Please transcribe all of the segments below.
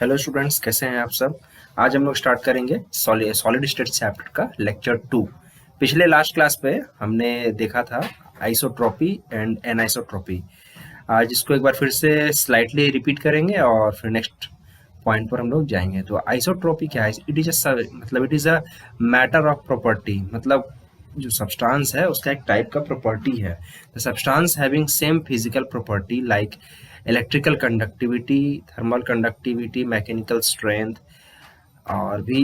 Hello students, कैसे हैं आप सब। आज हम लोग स्टार्ट करेंगे सॉलिड स्टेट चैप्टर का लेक्चर 2। पिछले लास्ट क्लास पे हमने देखा था आइसोट्रॉपी एंड एनाइसोट्रॉपी। आज इसको एक बार फिर से स्लाइटली रिपीट करेंगे और फिर नेक्स्ट पॉइंट पर हम लोग जाएंगे। तो आइसोट्रॉपी क्या है? इट इज मतलब it is a matter of property, मतलब जो सब्सटेंस है उसका एक टाइप का प्रॉपर्टी है। The substance having same physical property like electrical conductivity, thermal conductivity, mechanical strength और भी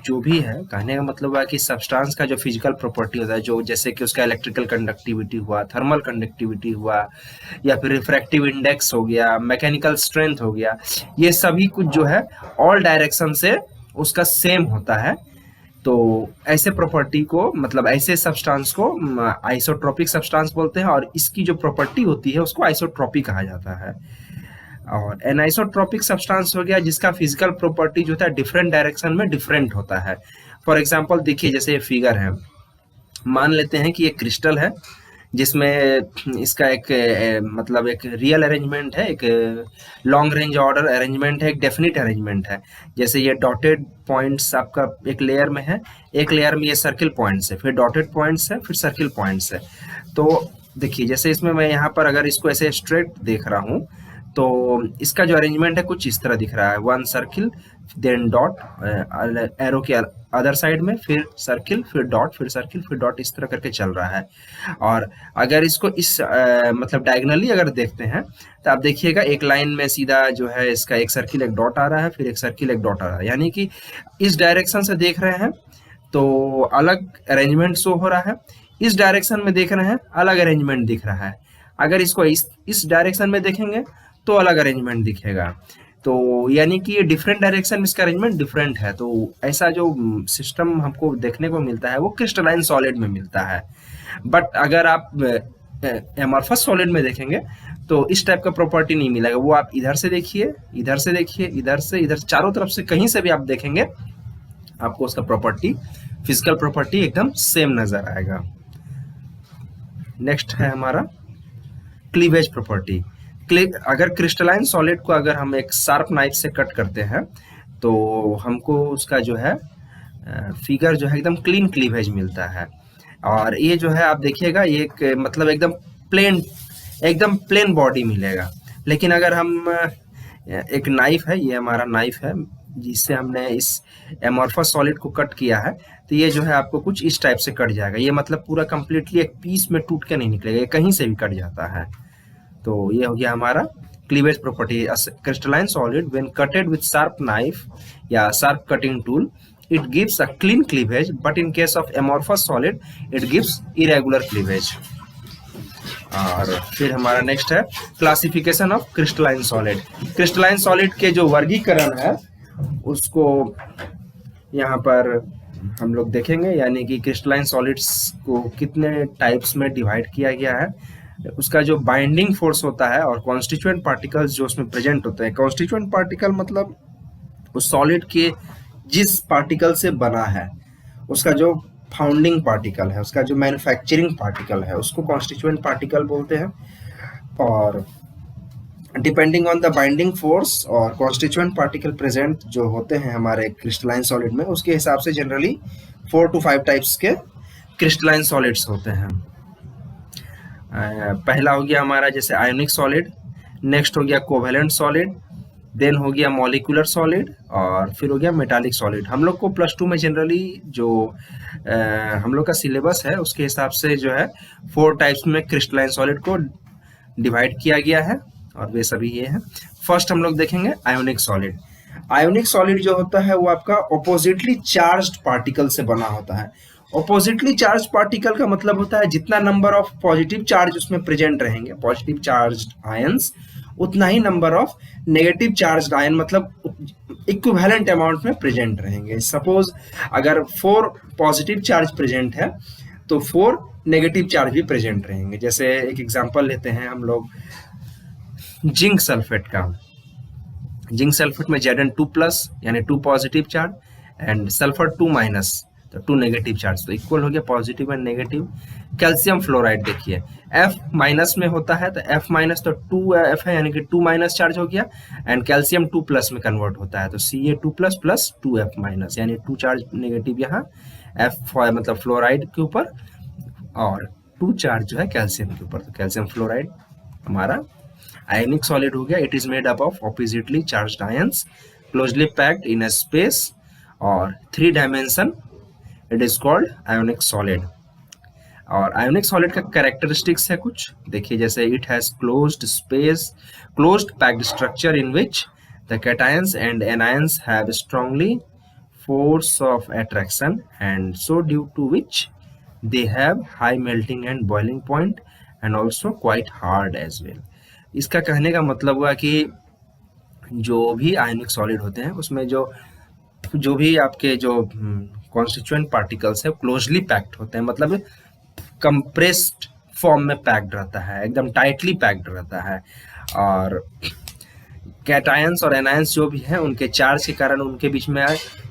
जो भी है। कहने का मतलब है कि सब्सटेंस का जो फिजिकल प्रॉपर्टी होता है, जो जैसे कि उसका इलेक्ट्रिकल कंडक्टिविटी हुआ, थर्मल कंडक्टिविटी हुआ, या फिर रिफ्रैक्टिव इंडेक्स हो गया, मैकेनिकल स्ट्रेंथ हो गया, ये सभी कुछ जो है ऑल डायरेक्शन से उसका सेम होता है। तो ऐसे प्रॉपर्टी को, मतलब ऐसे सब्सटेंस को आइसोट्रोपिक सब्सटेंस बोलते हैं, और इसकी जो प्रॉपर्टी होती है उसको आइसोट्रोपी कहा जाता है। और एनाइसोट्रोपिक सब्सटेंस हो गया जिसका फिजिकल प्रॉपर्टी जो होता है डिफरेंट डायरेक्शन में डिफरेंट होता है। फॉर एग्जांपल देखिए, जैसे ये फिगर है, मान लेते हैं कि ये क्रिस्टल है जिसमें इसका एक मतलब एक रियल अरेंजमेंट है, एक लॉन्ग रेंज ऑर्डर अरेंजमेंट है, एक डेफिनिट अरेंजमेंट है। जैसे ये डॉटेड पॉइंट्स आपका एक लेयर में है, एक लेयर में ये सर्किल पॉइंट्स है, फिर डॉटेड पॉइंट्स है, फिर सर्किल पॉइंट्स है। तो देखिए, जैसे इसमें मैं यहाँ पर अगर इसको ऐसे स्ट्रेट देख रहा हूँ तो इसका जो अरेंजमेंट है कुछ इस तरह दिख रहा है, one circle, then dot, arrow के अदर साइड में, फिर सर्किल, फिर डॉट, फिर सर्किल, फिर डॉट, इस तरह करके चल रहा है। और अगर इसको इस मतलब डायगनली अगर देखते हैं तो आप देखिएगा एक लाइन में सीधा जो है इसका एक सर्किल एक डॉट आ रहा है, फिर एक सर्किल एक डॉट आ रहा है, यानी कि इस डायरेक्शन से देख रहे हैं तो अलग अरेंजमेंट शो हो रहा है, इस डायरेक्शन में देख रहे हैं अलग अरेंजमेंट दिख रहा है। अगर इसको इस डायरेक्शन में देखेंगे तो अलग अरेंजमेंट दिखेगा। तो यानी कि ये डिफरेंट डायरेक्शन में इसका अरेंजमेंट डिफरेंट है। तो ऐसा जो सिस्टम हमको देखने को मिलता है वो क्रिस्टलाइन सॉलिड में मिलता है। बट अगर आप एमॉर्फस सॉलिड में देखेंगे तो इस टाइप का प्रॉपर्टी नहीं मिलेगा। वो आप इधर से देखिए, इधर से देखिए, इधर से, इधर, चारों तरफ से कहीं से भी आप देखेंगे आपको उसका प्रॉपर्टी, फिजिकल प्रॉपर्टी एकदम सेम नजर आएगा। नेक्स्ट है हमारा क्लीवेज प्रॉपर्टी। अगर क्रिस्टलाइन सॉलिड को अगर हम एक शार्प नाइफ से कट करते हैं तो हमको उसका जो है फिगर जो है एकदम क्लीन क्लीवेज मिलता है। और ये जो है आप देखिएगा ये एक मतलब एकदम प्लेन बॉडी मिलेगा। लेकिन अगर हम एक नाइफ है, ये हमारा नाइफ है जिससे हमने इस एमॉर्फस सॉलिड को कट किया है, तो ये जो है आपको कुछ इस टाइप से कट जाएगा। ये मतलब पूरा कंप्लीटली एक पीस में टूट के नहीं निकलेगा, ये कहीं से भी कट जाता है। तो ये हो गया हमारा cleavage property. Crystalline solid when cutted with sharp knife या sharp cutting tool it gives a clean cleavage, but in case of amorphous solid it gives irregular cleavage। और फिर हमारा नेक्स्ट है classification of crystalline solid. Crystalline solid के जो वर्गीकरण है उसको यहाँ पर हम लोग देखेंगे, यानी कि क्रिस्टलाइन सॉलिड्स को कितने टाइप्स में डिवाइड किया गया है, उसका जो बाइंडिंग फोर्स होता है और कॉन्स्टिट्यूएंट पार्टिकल्स जो उसमें प्रेजेंट होते हैं। कॉन्स्टिट्यूएंट पार्टिकल मतलब उस सॉलिड के जिस पार्टिकल से बना है उसका जो फाउंडिंग पार्टिकल है, उसका जो मैन्युफैक्चरिंग पार्टिकल है, उसको कॉन्स्टिट्यूएंट पार्टिकल बोलते हैं। और depending on the binding force और कॉन्स्टिट्यूएंट पार्टिकल प्रेजेंट जो होते हैं हमारे क्रिस्टलाइन सॉलिड में, उसके हिसाब से जनरली 4 to 5 टाइप्स के क्रिस्टलाइन सॉलिड्स होते हैं। पहला हो गया हमारा जैसे आयोनिक सॉलिड, नेक्स्ट हो गया कोवेलेंट सॉलिड, देन हो गया मॉलिक्यूलर सॉलिड, और फिर हो गया मेटालिक सॉलिड। हम लोग को प्लस 2 में जनरली जो हम लोग का सिलेबस है उसके हिसाब से जो है 4 टाइप्स में क्रिस्टलाइन सॉलिड को डिवाइड किया गया है, और वे सभी ये हैं। फर्स्ट हम लोग देखेंगे आयोनिक सॉलिड। आयोनिक सॉलिड जो होता है वो आपका ऑपोजिटली चार्ज्ड पार्टिकल से बना होता है। ऑपोजिटली चार्ज पार्टिकल का मतलब होता है जितना नंबर ऑफ पॉजिटिव चार्ज उसमें प्रेजेंट रहेंगे, पॉजिटिव चार्ज आयंस, उतना ही number of negative charge ion मतलब इक्विवेलेंट अमाउंट में प्रेजेंट रहेंगे। सपोज अगर 4 पॉजिटिव चार्ज प्रेजेंट है तो 4 नेगेटिव चार्ज भी प्रेजेंट रहेंगे। जैसे एक एग्जांपल लेते हैं हम लोग जिंक सल्फेट का। जिंक सल्फेट में Zn2+ यानी 2 पॉजिटिव चार्ज एंड सल्फर 2- तो 2 नेगेटिव चार्ज, तो इक्वल हो गया positive and negative. Calcium fluoride देखिए F माइनस में होता है, तो F माइनस तो 2F है, यानी कि 2 माइनस चार्ज हो गया, एंड कैल्शियम 2 प्लस में कन्वर्ट होता है, तो Ca2 plus plus 2F minus, यानी 2 चार्ज नेगेटिव यहाँ F मतलब फ्लोराइड के ऊपर, और 2 चार्ज जो है कैल्शियम के ऊपर, तो कैल्शियम फ्लोराइड हमारा आयनिक सॉलिड हो गया। It is made up of oppositely charged ions closely packed in a space और 3 dimension, it is called ionic solid. और आयोनिक सॉलिड का कैरेक्टरिस्टिक्स है कुछ, देखिए जैसे it has closed space, closed packed structure in which the cations and anions have strongly force of attraction, and so due to which they have high melting and boiling point and also quite hard as well। इसका कहने का मतलब हुआ कि जो भी आयनिक solid होते हैं उसमें जो भी आपके जो कॉन्स्टिट्यूएंट पार्टिकल्स है क्लोजली पैक्ड होते हैं, मतलब कंप्रेस्ड फॉर्म में पैक्ड रहता है, एकदम टाइटली पैक्ड रहता है। और कैटायंस और एनायंस जो भी हैं उनके चार्ज के कारण उनके बीच में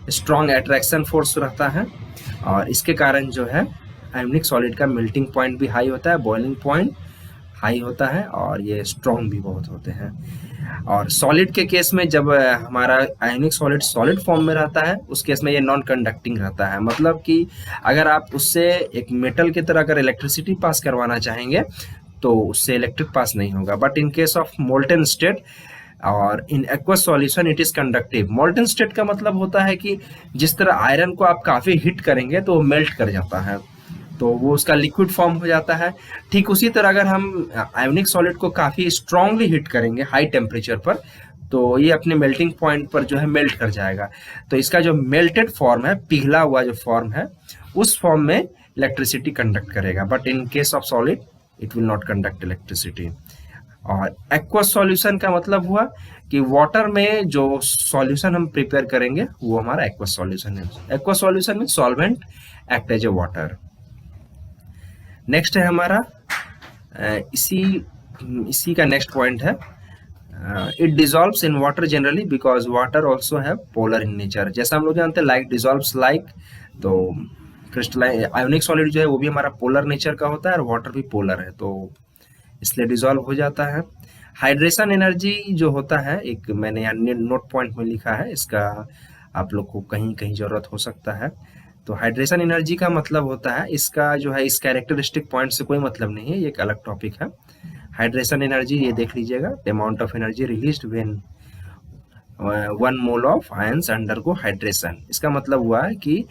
स्ट्रॉन्ग अट्रैक्शन फोर्स रहता है, और इसके कारण जो है आयोनिक सॉलिड का मेल्टिंग पॉइंट भी हाई होता है, बॉइलिंग पॉइंट हाई होता है, और ये स्ट्रॉन्ग भी बहुत होते हैं। और सॉलिड के केस में जब हमारा आयोनिक सॉलिड सॉलिड फॉर्म में रहता है उस केस में ये नॉन कंडक्टिंग रहता है, मतलब कि अगर आप उससे एक मेटल की तरह अगर इलेक्ट्रिसिटी पास करवाना चाहेंगे तो उससे इलेक्ट्रिक पास नहीं होगा। But in case of molten state और in aqueous solution it is conductive. Molten state का मतलब होता है कि जिस तरह आयरन को आप काफी हिट करेंगे तो वो मेल्ट कर जाता है, तो वो उसका लिक्विड फॉर्म हो जाता है। ठीक उसी तरह अगर हम आयोनिक सॉलिड को काफी स्ट्रांगली हिट करेंगे हाई टेम्परेचर पर, तो ये अपने मेल्टिंग पॉइंट पर जो है मेल्ट कर जाएगा। तो इसका जो मेल्टेड फॉर्म है, पिघला हुआ जो फॉर्म है, उस फॉर्म में इलेक्ट्रिसिटी कंडक्ट करेगा, but in case of solid it will not conduct electricity. और एक्वस सॉल्यूशन का मतलब हुआ कि वाटर में जो सॉल्यूशन हम प्रिपेयर करेंगे वो हमारा एक्वस सॉल्यूशन है। एक्वस सॉल्यूशन में solvent act as a water. Next है हमारा इसी का नेक्स्ट पॉइंट है, it dissolves in water generally because water also have polar in nature. जैसा हम लोग जानते हैं लाइक डिजॉल्व्स लाइक, तो क्रिस्टलाइन आयोनिक सॉलिड जो है वो भी हमारा पोलर नेचर का होता है, और वाटर भी पोलर है, तो इसलिए डिजॉल्व हो जाता है। हाइड्रेशन एनर्जी जो होता है, एक मैंने यहाँ नोट पॉइंट में लिखा है, इसका आप लोग को कहीं कहीं जरूरत हो सकता है। तो हाइड्रेशन एनर्जी का मतलब होता है, इसका जो है इस कैरेक्टरिस्टिक पॉइंट से कोई मतलब नहीं है, ये एक अलग टॉपिक है। हाइड्रेशन एनर्जी ये देख लीजिएगा, the amount of energy released when 1 mole of ions undergo hydration. इसका मतलब हुआ है कि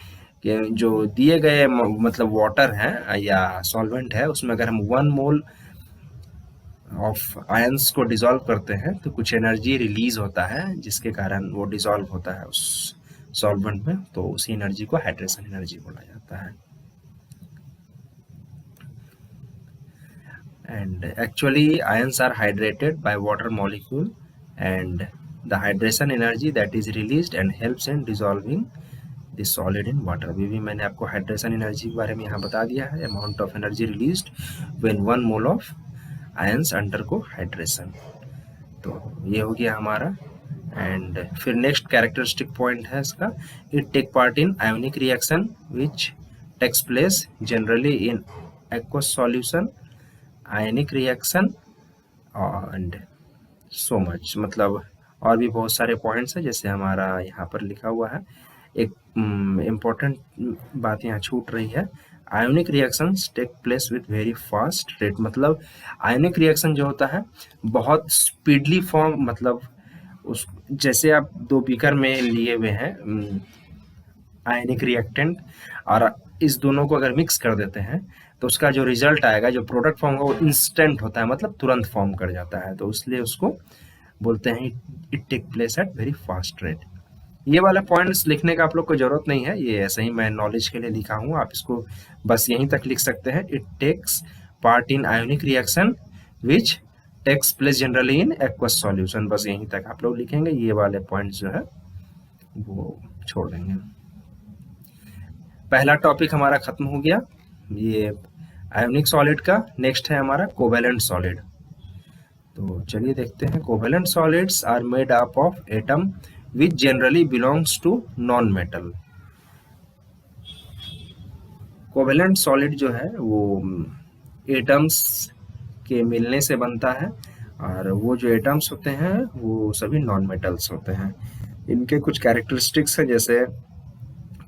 जो दिए गए मतलब वाटर है या सॉल्वेंट है उसमें अगर हम 1 मोल ऑफ आयंस को डिसॉल्व करते हैं तो कुछ एनर्जी रिलीज होता है जिसके कारण वो डिसॉल्व होता है उस सॉल्वेंट में, तो उसी एनर्जी को हाइड्रेशन एनर्जी बोला जाता है। And actually ions are hydrated by water molecule and the hydration energy that is released and helps in dissolving the solid in water. अभी भी मैंने आपको हाइड्रेशन एनर्जी के बारे में यहाँ बता दिया है, amount of energy released when 1 mole of ions undergo hydration. तो ये हो गया हमारा। एंड फिर नेक्स्ट कैरेक्टरिस्टिक पॉइंट है इसका, it take part in ionic reaction which takes place generally in aqueous solution, ionic reaction and so much. मतलब और भी बहुत सारे पॉइंट्स हैं जैसे हमारा यहाँ पर लिखा हुआ है। एक इम्पॉर्टेंट बात यहाँ छूट रही है, ionic reactions take place with very fast rate. मतलब आयोनिक रिएक्शन जो होता है बहुत स्पीडली फॉर्म, मतलब उस जैसे आप 2 बीकर में लिए हुए हैं आयनिक रिएक्टेंट और इस दोनों को अगर मिक्स कर देते हैं तो उसका जो रिजल्ट आएगा, जो प्रोडक्ट फॉर्म होगा वो इंस्टेंट होता है, मतलब तुरंत फॉर्म कर जाता है, तो इसलिए उसको बोलते हैं it take place at very fast rate. ये वाला पॉइंट्स लिखने का आप लोग को जरूरत नहीं है, ये ऐसे ही मैं नॉलेज के लिए लिखा हूँ, आप इसको बस यहीं तक लिख सकते हैं, it takes part in ionic reaction which takes place generally in aqueous solution. बस यहीं तक आप लोग लिखेंगे, ये वाले पॉइंट्स जो है वो छोड़ देंगे। पहला टॉपिक हमारा खत्म हो गया ये आयोनिक सॉलिड का। नेक्स्ट है हमारा कोवेलेंट सॉलिड। तो चलिए देखते हैं। Covalent solids are made up of atom which generally belongs to non-metal। Covalent solid जो है वो एटम्स के मिलने से बनता है, और वो जो एटम्स होते हैं वो सभी नॉन मेटल्स होते हैं। इनके कुछ कैरेक्टरिस्टिक्स है, जैसे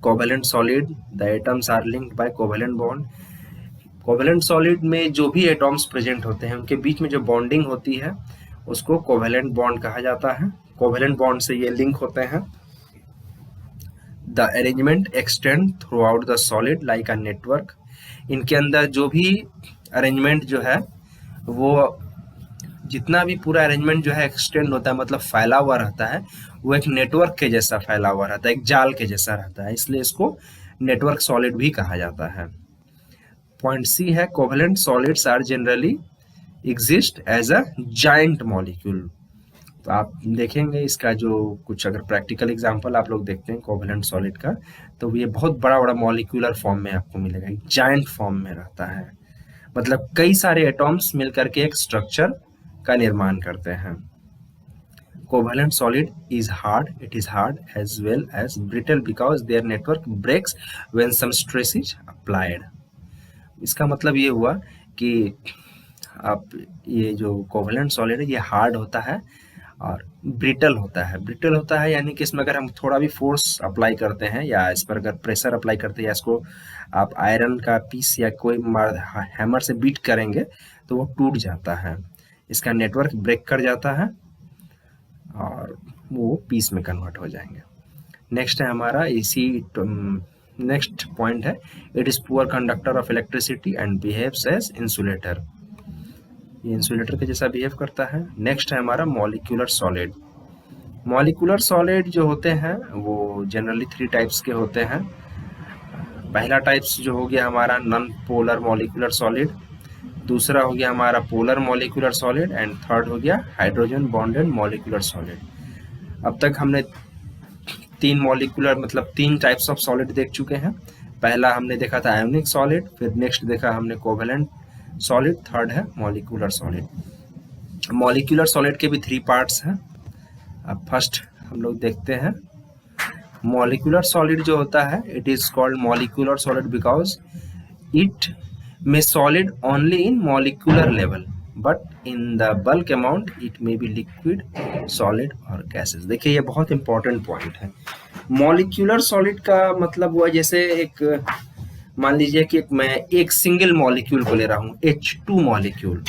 covalent solid, the atoms are linked by covalent bond. Covalent solid में जो भी एटॉम्स प्रेजेंट होते हैं उनके बीच में जो बॉन्डिंग होती है उसको कोवेलेंट बॉन्ड कहा जाता है। कोवेलेंट बॉन्ड से ये लिंक होते हैं। The arrangement extend through out the solid like a network. इनके अंदर जो भी अरेंजमेंट जो है वो, जितना भी पूरा अरेंजमेंट जो है एक्सटेंड होता है, मतलब फैला हुआ रहता है, वो एक नेटवर्क के जैसा फैला हुआ रहता है, एक जाल के जैसा रहता है, इसलिए इसको नेटवर्क सॉलिड भी कहा जाता है। पॉइंट सी है, covalent solids are generally exist as a giant molecule. तो आप देखेंगे इसका जो कुछ अगर प्रैक्टिकल एग्जांपल आप लोग देखते हैं कोवेलेंट सॉलिड का, तो ये बहुत बड़ा बड़ा मॉलिक्यूलर फॉर्म में आपको मिलेगा, एक जाइंट फॉर्म में रहता है, मतलब कई सारे एटॉम्स मिलकर के एक स्ट्रक्चर का निर्माण करते हैं। Covalent solid is hard, it is hard as well as brittle because their network breaks when some stress is applied. इसका मतलब ये हुआ कि आप ये जो कोवेलेंट सॉलिड है ये हार्ड होता है और ब्रिटल होता है। ब्रिटल होता है यानी कि इसमें अगर हम थोड़ा भी फोर्स अप्लाई करते हैं या इस पर अगर प्रेशर अप्लाई करते हैं या इसको आप आयरन का पीस या कोई हैमर से बीट करेंगे तो वो टूट जाता है, इसका नेटवर्क ब्रेक कर जाता है और वो पीस में कन्वर्ट हो जाएंगे। नेक्स्ट है हमारा इसी नेक्स्ट पॉइंट है, it is poor conductor of electricity and behaves as insulator. ये इंसुलेटर के जैसा बिहेव करता है। नेक्स्ट है हमारा मॉलिक्यूलर सॉलिड। मॉलिक्यूलर सॉलिड जो होते हैं वो जनरली 3 टाइप्स के होते हैं। पहला टाइप्स जो हो गया हमारा नॉन पोलर मॉलिक्यूलर सॉलिड, दूसरा हो गया हमारा polar molecular solid, and third हो गया हाइड्रोजन बॉन्डेड मॉलिक्यूलर सॉलिड। अब तक हमने 3 मॉलिक्यूलर मतलब 3 टाइप्स ऑफ सॉलिड देख चुके हैं। पहला हमने देखा था आयोनिक सॉलिड, फिर नेक्स्ट देखा हमने कोवेलेंट सॉलिड, थर्ड है मॉलिक्यूलर सॉलिड। मॉलिक्यूलर सॉलिड के भी 3 पार्ट्स हैं। अब फर्स्ट हम लोग देखते हैं मॉलिक्यूलर सॉलिड जो होता है, it is called molecular solid because it may solid only in molecular level but in the bulk amount it may be liquid, solid or gases। देखिए ये बहुत इंपॉर्टेंट पॉइंट है। मॉलिक्यूलर सॉलिड का मतलब हुआ जैसे एक, मान लीजिए कि मैं एक सिंगल मॉलिक्यूल को ले रहा हूँ H2 मॉलिक्यूल,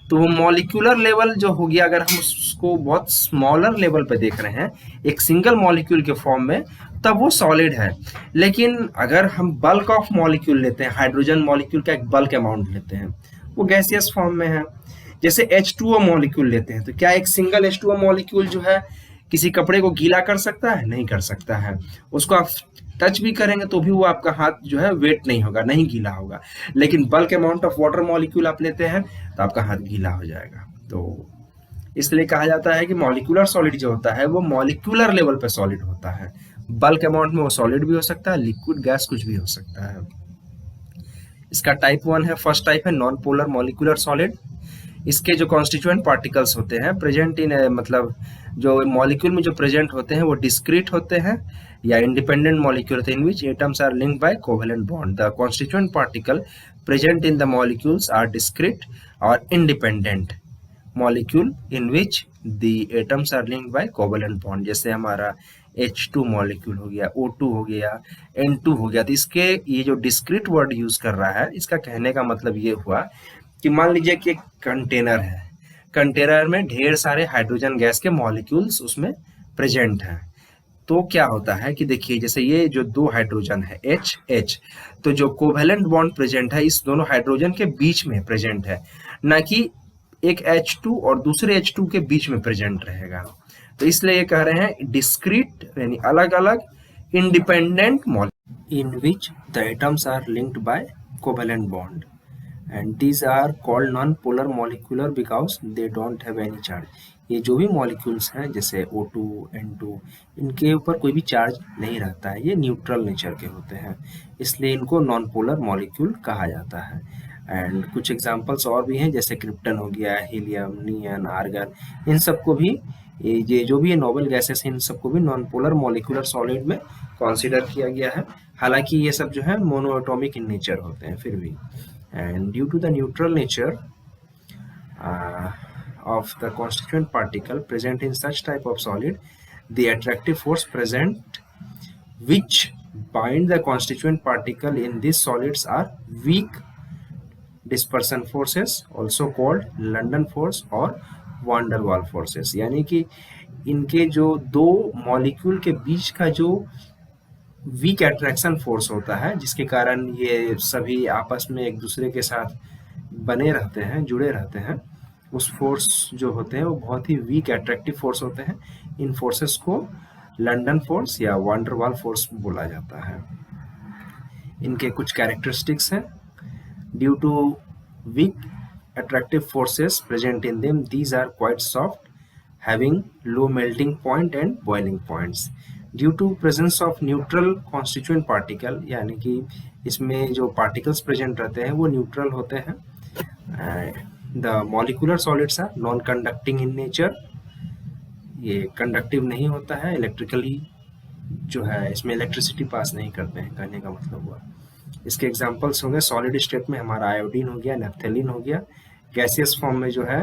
तो वो मॉलिक्यूलर लेवल जो हो गया, अगर हम उसको बहुत स्मॉलर लेवल पे देख रहे हैं एक सिंगल मॉलिक्यूल के फॉर्म में, तब वो सॉलिड है। लेकिन अगर हम बल्क ऑफ मॉलिक्यूल लेते हैं, हाइड्रोजन मॉलिक्यूल का एक बल्क अमाउंट लेते हैं, वो गैसियस फॉर्म में है। जैसे H2O मॉलिक्यूल लेते हैं, तो क्या एक सिंगल H2O मॉलिक्यूल जो है किसी कपड़े को गीला कर सकता है? नहीं कर सकता है। उसको आप टच भी करेंगे तो भी वो आपका हाथ जो है वेट नहीं होगा, नहीं गीला होगा। लेकिन bulk amount of water molecule आप लेते हैं तो आपका हाथ गीला हो जाएगा। तो इसलिए कहा जाता है कि मॉलिक्यूलर सॉलिड जो होता है वो मॉलिक्यूलर लेवल पे सॉलिड होता है। बल्क अमाउंट में वो सॉलिड भी हो सकता है, लिक्विड गैस कुछ भी हो सकता है। इसका टाइप 1 है, फर्स्ट टाइप है नॉन पोलर मॉलिक्यूलर सॉलिड। इसके जो कॉन्स्टिट्यूएंट पार्टिकल्स होते हैं प्रेजेंट इन, मतलब जो मॉलिक्यूल में जो प्रेजेंट होते हैं वो डिस्क्रीट होते हैं या इंडिपेंडेंट मॉलिक्यूल होते हैं, in which atoms are linked by covalent bond. The constituent particle present in the molecules are discrete और independent molecule in which the atoms are linked by covalent bond. जैसे हमारा H2 molecule हो गया, O2 हो गया, N2 हो गया। तो इसके ये जो डिस्क्रीट वर्ड यूज कर रहा है, इसका कहने का मतलब ये हुआ कि मान लीजिए कि एक कंटेनर है, कंटेनर में ढेर सारे हाइड्रोजन गैस के मॉलिक्यूल्स उसमें प्रेजेंट हैं। तो क्या होता है कि देखिए जैसे ये जो 2 हाइड्रोजन है H, तो जो कोवेलेंट बॉन्ड प्रेजेंट है इस दोनों हाइड्रोजन के बीच में प्रेजेंट है, ना कि एक H2 और दूसरे H2 के बीच में प्रेजेंट रहेगा। तो इसलिए ये कह रहे हैं डिस्क्रीट यानी अलग अलग independent molecule in which the atoms are linked by covalent bond, and these are called non-polar molecular because they don't have any charge। ये जो भी मॉलिक्यूल्स हैं जैसे O2, N2, इनके ऊपर कोई भी चार्ज नहीं रहता है, ये न्यूट्रल नेचर के होते हैं, इसलिए इनको नॉन पोलर मॉलिक्यूल कहा जाता है। एंड कुछ एग्जांपल्स और भी हैं जैसे क्रिप्टन हो गया, हीलियम, नियन, आर्गन, इन सबको भी ये जो भी है नोबल गैसेस इन सबको भी नॉन पोलर मॉलिक्यूलर सॉलिड में कंसीडर किया गया है। हालांकि ये सब जो है मोनोएटॉमिक इन नेचर होते हैं फिर भी। And due to the neutral nature of the constituent particle present in such type of solid, the attractive force present which bind the constituent particle in these solids are weak dispersion forces, also called London force और van der Waal forces। यानी कि इनके जो दो molecule के बीच का जो वीक अट्रैक्शन फोर्स होता है, जिसके कारण ये सभी आपस में एक दूसरे के साथ बने रहते हैं, जुड़े रहते हैं, उस फोर्स जो होते हैं वो बहुत ही वीक अट्रैक्टिव फोर्स होते हैं। इन फोर्सेस को लंदन फोर्स या वान डर वाल फोर्स बोला जाता है। इनके कुछ कैरेक्टरिस्टिक्स हैं। Due to weak attractive forces present in them, these are quite soft, having low melting point and boiling points. Due to presence of neutral constituent particle, यानी कि इसमें जो particles present रहते हैं वो neutral होते हैं। The molecular solids are non-conducting in nature, ये conductive नहीं होता है, electrically जो है इसमें electricity पास नहीं करते हैं, कहने का मतलब हुआ। इसके एग्जाम्पल्स होंगे सॉलिड स्टेट में हमारा आयोडीन हो गया, नेफ्थेलिन हो गया। गैसियस फॉर्म में जो है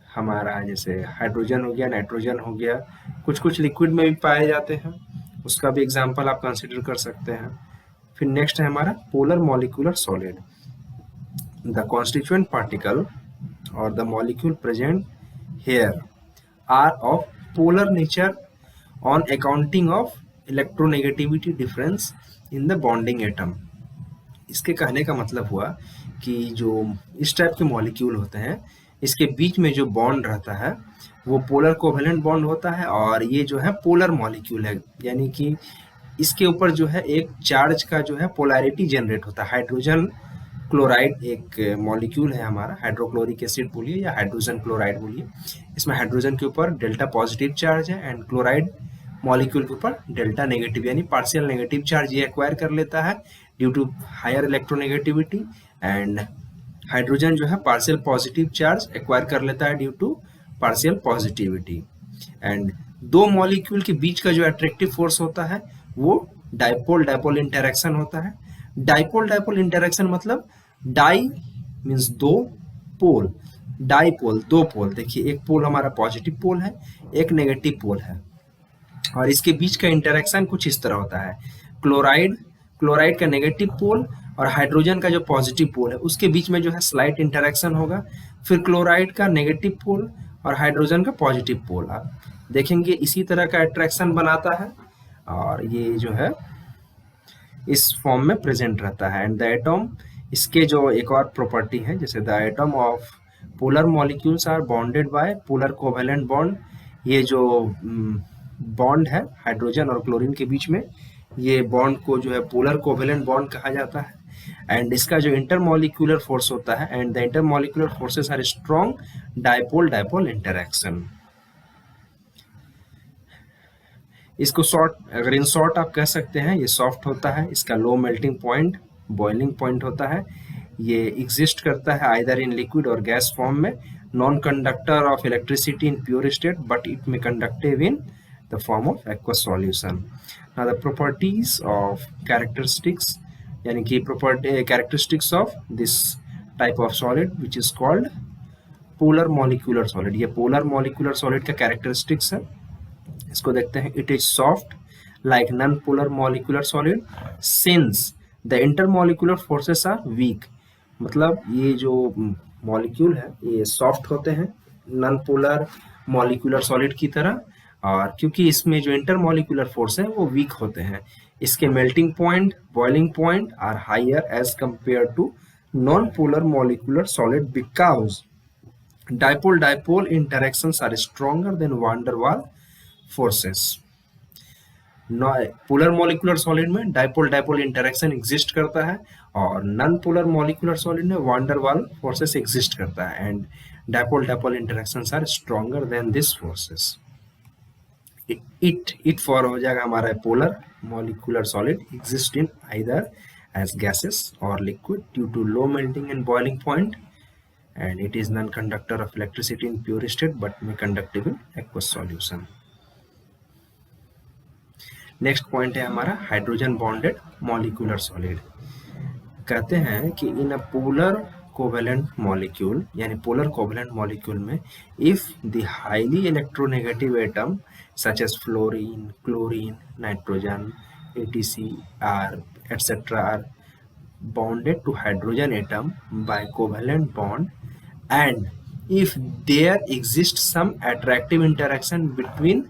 हमारा जैसे हाइड्रोजन हो गया, नाइट्रोजन हो गया। कुछ कुछ लिक्विड में भी पाए जाते हैं, उसका भी एग्जाम्पल आप कंसिडर कर सकते हैं। फिर नेक्स्ट है हमारा polar molecular solid. The constituent particle और the molecule present here are of polar nature on accounting of electronegativity difference in the bonding atom. इसके कहने का मतलब हुआ कि जो इस टाइप के मॉलिक्यूल होते हैं, इसके बीच में जो बॉन्ड रहता है वो पोलर कोवेलेंट बॉन्ड होता है, और ये जो है पोलर मॉलिक्यूल है, यानी कि इसके ऊपर जो है एक चार्ज का जो है पोलैरिटी जनरेट होता है। हाइड्रोजन क्लोराइड एक मॉलिक्यूल है हमारा, हाइड्रोक्लोरिक एसिड बोलिए या हाइड्रोजन क्लोराइड बोलिए। इसमें हाइड्रोजन के ऊपर डेल्टा पॉजिटिव चार्ज है एंड क्लोराइड मॉलिक्यूल के ऊपर डेल्टा नेगेटिव यानी पार्शियल नेगेटिव चार्ज ये एक्वायर कर लेता है due to higher electronegativity, and hydrogen जो है पार्शियल पॉजिटिव चार्ज एक्वायर कर लेता है due to partial positivity. And दो मॉलिक्यूल के बीच का जो अट्रैक्टिव फोर्स होता है वो डाइपोल डाइपोल इंटरेक्शन होता है। डाइपोल डाइपोल इंटरेक्शन मतलब डाई मीन्स दो, पोल डाइपोल दो पोल। देखिए एक पोल हमारा पॉजिटिव पोल है, एक नेगेटिव पोल है, और इसके बीच का इंटरेक्शन कुछ इस तरह होता है। क्लोराइड का नेगेटिव पोल और हाइड्रोजन का जो पॉजिटिव पोल है उसके बीच में जो है स्लाइट इंटरेक्शन होगा। फिर क्लोराइड का नेगेटिव पोल और हाइड्रोजन का पॉजिटिव पोल आप देखेंगे इसी तरह का अट्रैक्शन बनाता है, और ये जो है इस फॉर्म में प्रेजेंट रहता है। एंड द एटम, इसके जो एक और प्रॉपर्टी है, जैसे the atom of polar molecules are bonded by polar covalent bond. ये जो बॉन्ड है हाइड्रोजन और क्लोरीन के बीच में, ये बॉन्ड को जो है पोलर कोवेलेंट बॉन्ड कहा जाता है। एंड इसका जो इंटरमॉलिक्यूलर फोर्स होता है, and the intermolecular forces are strong dipole dipole interaction. इसको शॉर्ट, अगर इन शॉर्ट आप कह सकते हैं, ये सॉफ्ट होता है, इसका low melting point boiling point होता है, ये एग्जिस्ट करता है आइदर इन लिक्विड और गैस फॉर्म में, non conductor of electricity in pure state but it में conductive in the form of aqueous solution. Now the properties of characteristics, यानी कि characteristics of this type of solid which is called polar molecular solid। ये polar molecular solid का characteristics है, इसको देखते हैं। It is soft like non-polar molecular solid since the intermolecular forces are weak। मतलब ये जो मॉलिक्यूल है ये सॉफ्ट होते हैं नॉन पोलर मॉलिक्यूलर सॉलिड की तरह, और क्योंकि इसमें जो इंटरमॉलिक्यूलर फोर्स है वो वीक होते हैं। इसके melting point boiling point are higher as compare to non polar molecular solid because dipole dipole interactions are stronger than van der Waals forces. Polar molecular solid में डाइपोल डाइपोल इंटरेक्शन एग्जिस्ट करता है, और non polar molecular solid में वान der Waals forces exist करता है, and dipole dipole interactions are stronger than this forces. It for हो जाएगा हमारा polar molecular solid exist in either as gases और liquid due to low melting and boiling point, and it is non-conductor of electricity in pure state but may conductive in aqueous solution. Next point है हमारा hydrogen bonded molecular solid. कहते हैं कि in a polar covalent molecule, यानी polar covalent molecule में if the highly electronegative atom such as fluorine, chlorine, nitrogen, etc are etc are bonded to hydrogen atom by covalent bond, and if there exists some attractive interaction between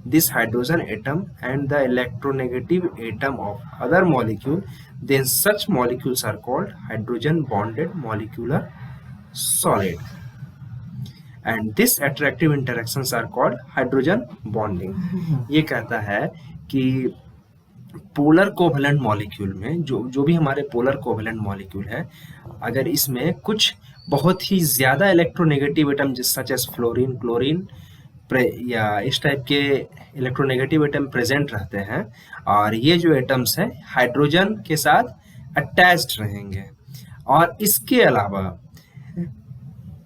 this hydrogen atom and the electronegative atom of other molecule, then such molecules are called hydrogen bonded molecular solid, and this attractive interactions are called hydrogen bonding. ये कहता है कि polar covalent molecule में जो भी हमारे polar covalent molecule है, अगर इसमें कुछ बहुत ही ज़्यादा electronegative atom such as fluorine, chlorine या इस टाइप के इलेक्ट्रोनेगेटिव एटम प्रेजेंट रहते हैं, और ये जो एटम्स हैं हाइड्रोजन के साथ अटैच्ड रहेंगे, और इसके अलावा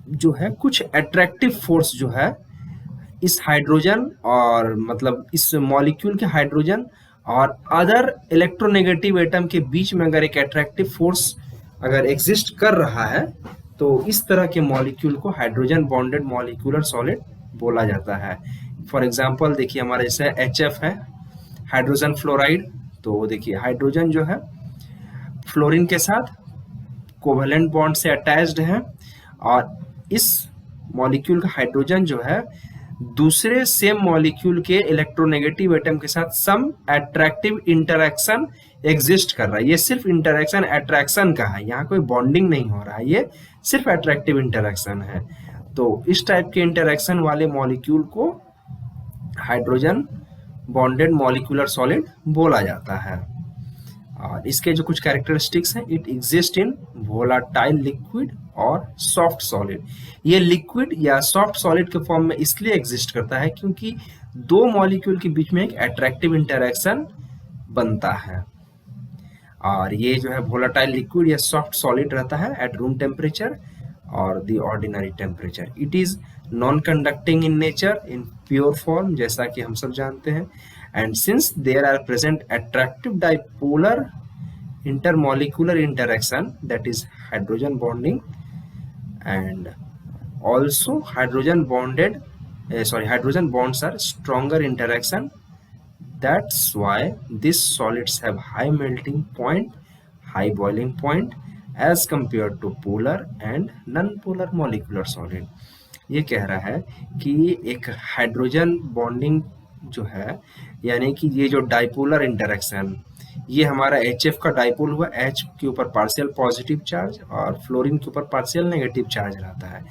जो है कुछ अट्रैक्टिव फोर्स जो है इस हाइड्रोजन और मतलब इस मॉलिक्यूल के हाइड्रोजन और अदर इलेक्ट्रोनेगेटिव एटम के बीच में अगर एक अट्रैक्टिव फोर्स अगर एग्जिस्ट कर रहा है, तो इस तरह के मॉलिक्यूल को हाइड्रोजन बॉन्डेड मॉलिक्यूलर सॉलिड बोला जाता है। फॉर एग्जांपल देखिए हमारे जैसे HF है, हाइड्रोजन फ्लोराइड, तो देखिए हाइड्रोजन जो है फ्लोरीन के साथ कोवेलेंट बॉन्ड से अटैच्ड है, और इस मॉलिक्यूल का हाइड्रोजन जो है दूसरे सेम मॉलिक्यूल के इलेक्ट्रोनेगेटिव एटम के साथ सम अट्रैक्टिव इंटरैक्शन एग्जिस्ट कर रहा है। ये सिर्फ इंटरैक्शन अट्रैक्शन का है, यहाँ कोई बॉन्डिंग नहीं हो रहा है, ये सिर्फ अट्रैक्टिव इंटरैक्शन है। तो इस टाइप के इंटरैक्शन वाले मॉलिक्यूल को हाइड्रोजन बॉन्डेड मॉलिक्यूलर सॉलिड बोला जाता है। और इसके जो कुछ कैरेक्टरिस्टिक्स हैं, it exist in volatile liquid और सॉफ्ट सॉलिड। ये लिक्विड या सॉफ्ट सॉलिड के फॉर्म में इसलिए एग्जिस्ट करता है क्योंकि दो मॉलिक्यूल के बीच में एक अट्रैक्टिव इंटरैक्शन बनता है, और ये जो है वोलाटाइल लिक्विड या सॉफ्ट सॉलिड रहता है एट रूम टेम्परेचर और the ordinary temperature. It is non conducting in nature in pure form, जैसा कि हम सब जानते हैं, and since there are present attractive dipolar intermolecular interaction, that is hydrogen bonding, and also hydrogen bonds are stronger interaction, that's why these solids have high melting point, high boiling point as compared to polar and non-polar molecular solid। ये कह रहा है कि एक hydrogen bonding जो है, यानी कि ये जो डाइपोलर इंटरेक्शन, ये हमारा HF का डाइपोल हुआ, H के ऊपर पार्शियल पॉजिटिव चार्ज और फ्लोरीन के ऊपर पार्शियल नेगेटिव चार्ज रहता है।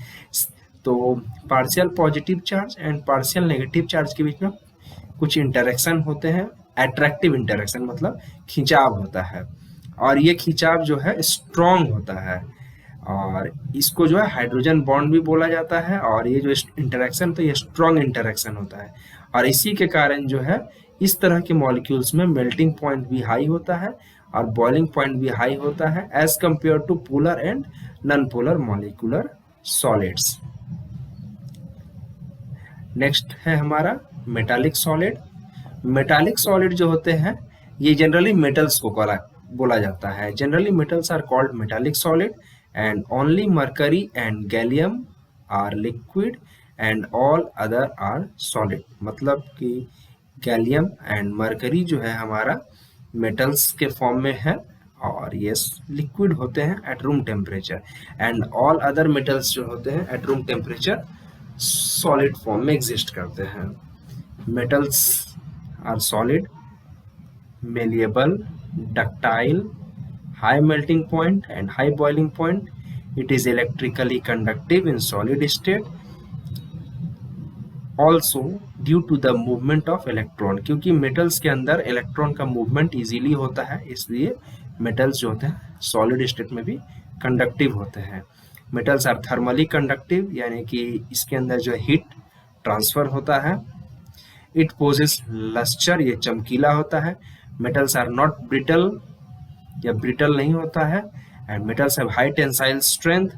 तो partial positive charge and partial negative charge के बीच में कुछ इंटरेक्शन होते हैं, अट्रैक्टिव इंटरेक्शन मतलब खिंचाव होता है, और ये खिंचाव जो है स्ट्रॉन्ग होता है, और इसको जो है हाइड्रोजन बॉन्ड भी बोला जाता है। और ये जो इंटरेक्शन तो ये स्ट्रॉन्ग इंटरेक्शन होता है, और इसी के कारण जो है इस तरह के मॉलिक्यूल्स में मेल्टिंग पॉइंट भी हाई होता है और बॉइलिंग पॉइंट भी हाई होता है as compare to polar and non polar molecular solids. Next है हमारा मेटालिक सॉलिड। मेटालिक सॉलिड जो होते हैं ये जनरली मेटल्स को बोला जाता है। Generally metals are called metallic solid and only mercury and gallium are liquid and all other are solid। मतलब कि गैलियम एंड मरकरी जो है हमारा मेटल्स के फॉर्म में है और ये लिक्विड होते हैं at room temperature, and all other metals जो होते हैं at room temperature solid form में एग्जिस्ट करते हैं। Metals are solid, malleable, ductile, high melting point and high boiling point. It is electrically conductive in solid state also due to the movement of electron। क्योंकि metals के अंदर electron का movement easily होता है, इसलिए metals जो होते हैं सॉलिड स्टेट में भी कंडक्टिव होते हैं। मेटल्स आर थर्मली कंडक्टिव, यानी कि इसके अंदर जो हीट ट्रांसफर होता है। इट पोजेस लस्टर, ये चमकीला होता है। मेटल्स आर नॉट ब्रिटल या ब्रिटल नहीं होता है, and metals have high tensile strength,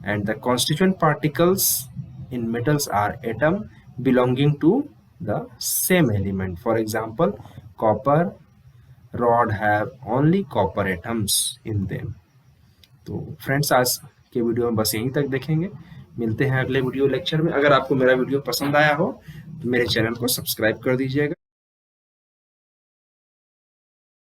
and the constituent particles in metals are atom belonging to the same element. For example, copper rod have only copper atoms in them. तो friends आज के video में बस यहीं तक देखेंगे, मिलते हैं अगले वीडियो लेक्चर में। अगर आपको मेरा वीडियो पसंद आया हो तो मेरे चैनल को सब्सक्राइब कर दीजिएगा।